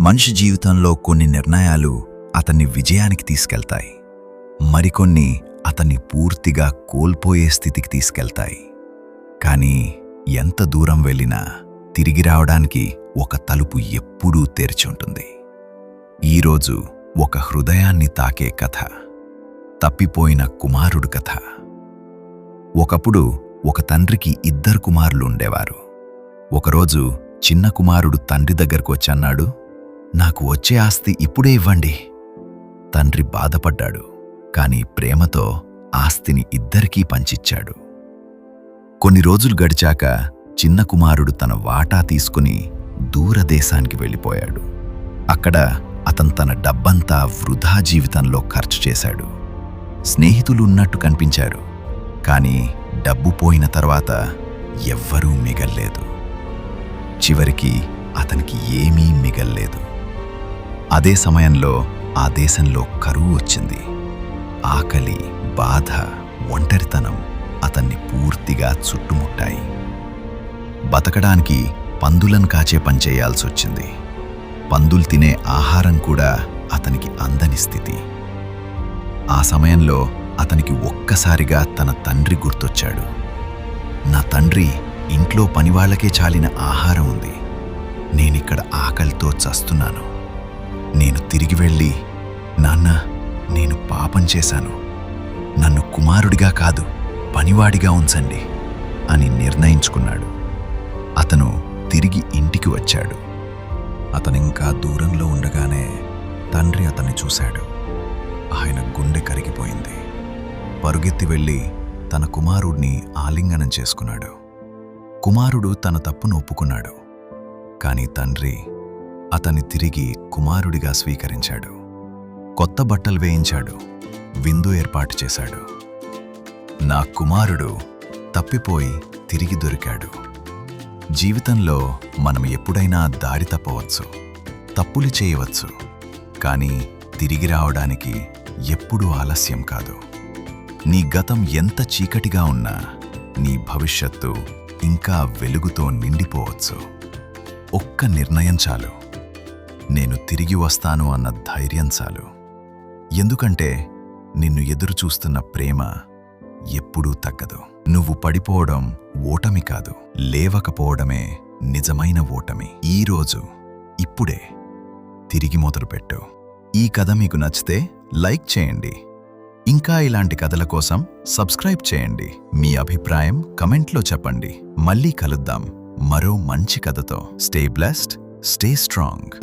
మనిషి జీవితంలో కొన్ని నిర్ణయాలు అతన్ని విజయానికి తీసుకెళ్తాయి, మరికొన్ని అతన్ని పూర్తిగా కోల్పోయే స్థితికి తీసుకెళ్తాయి. కానీ ఎంత దూరం వెళ్ళినా తిరిగి రావడానికి ఒక తలుపు ఎప్పుడూ తెరిచి ఉంటుంది. ఈరోజు ఒక హృదయాన్ని తాకే కథ, తప్పిపోయిన కుమారుడు కథ. ఒకప్పుడు ఒక తండ్రికి 2 కుమారులు ఉండేవారు. ఒకరోజు చిన్న కుమారుడు తండ్రి దగ్గరకు వచ్చన్నాడు, నాకు వచ్చే ఆస్తి ఇప్పుడే ఇవ్వండి. తండ్రి బాధపడ్డాడు, కాని ప్రేమతో ఆస్తిని ఇద్దరికీ పంచిచ్చాడు. కొన్ని రోజులు గడిచాక చిన్న కుమారుడు తన వాటా తీసుకుని దూరదేశానికి వెళ్ళిపోయాడు. అక్కడ అతను తన డబ్బంతా వృధా జీవితంలో ఖర్చు చేశాడు. స్నేహితులు ఉన్నట్టు కనిపించారు, కాని డబ్బు పోయిన తర్వాత ఎవ్వరూ మిగల్లేదు. చివరికి అతనికి ఏమీ మిగల్లేదు. అదే సమయంలో ఆ దేశంలో కరువు వచ్చింది. ఆకలి, బాధ, ఒంటరితనం అతన్ని పూర్తిగా చుట్టుముట్టాయి. బతకడానికి పందులను కాచే పనిచేయాల్సొచ్చింది. పందులు తినే ఆహారం కూడా అతనికి అందని స్థితి. ఆ సమయంలో అతనికి ఒక్కసారిగా తన తండ్రి గుర్తొచ్చాడు. నా తండ్రి ఇంట్లో పనివాళ్లకే చాలిన ఆహారం ఉంది, నేనిక్కడ ఆకలితో చస్తున్నాను. నేను తిరిగి వెళ్ళి, నాన్న, నేను పాపం చేశాను, నన్ను కుమారుడిగా కాదు పనివాడిగా ఉంచండి అని నిర్ణయించుకున్నాడు. అతను తిరిగి ఇంటికి వచ్చాడు. అతనింకా దూరంలో ఉండగానే తండ్రి అతన్ని చూశాడు. ఆయన గుండె కరిగిపోయింది. పరుగెత్తి వెళ్ళి తన కుమారుడిని ఆలింగనం చేసుకున్నాడు. కుమారుడు తన తప్పును ఒప్పుకున్నాడు, కాని తండ్రి అతన్ని తిరిగి కుమారుడిగా స్వీకరించాడు. కొత్త బట్టలు వేయించాడు, విందు ఏర్పాటు చేశాడు. నా కుమారుడు తప్పిపోయి తిరిగి దొరికాడు. జీవితంలో మనం ఎప్పుడైనా దారి తప్పవచ్చు, తప్పులు చేయవచ్చు, కానీ తిరిగి రావడానికి ఎప్పుడూ ఆలస్యం కాదు. నీ గతం ఎంత చీకటిగా ఉన్నా నీ భవిష్యత్తు ఇంకా వెలుగుతో నిండిపోవచ్చు. ఒక్క నిర్ణయం చాలు, నేను తిరిగి వస్తాను అన్న ధైర్యం చాలు. ఎందుకంటే నిన్ను ఎదురుచూస్తున్న ప్రేమ ఎప్పుడూ తగ్గదు. నువ్వు పడిపోవడం ఓటమి కాదు, లేవకపోవడమే నిజమైన ఓటమి. ఈరోజు ఇప్పుడే తిరిగి మొదలుపెట్టు. ఈ కథ మీకు నచ్చితే లైక్ చేయండి. ఇంకా ఇలాంటి కథల కోసం సబ్స్క్రైబ్ చేయండి. మీ అభిప్రాయం కమెంట్లో చెప్పండి. మళ్ళీ కలుద్దాం మరో మంచి కథతో. Stay blessed, stay strong.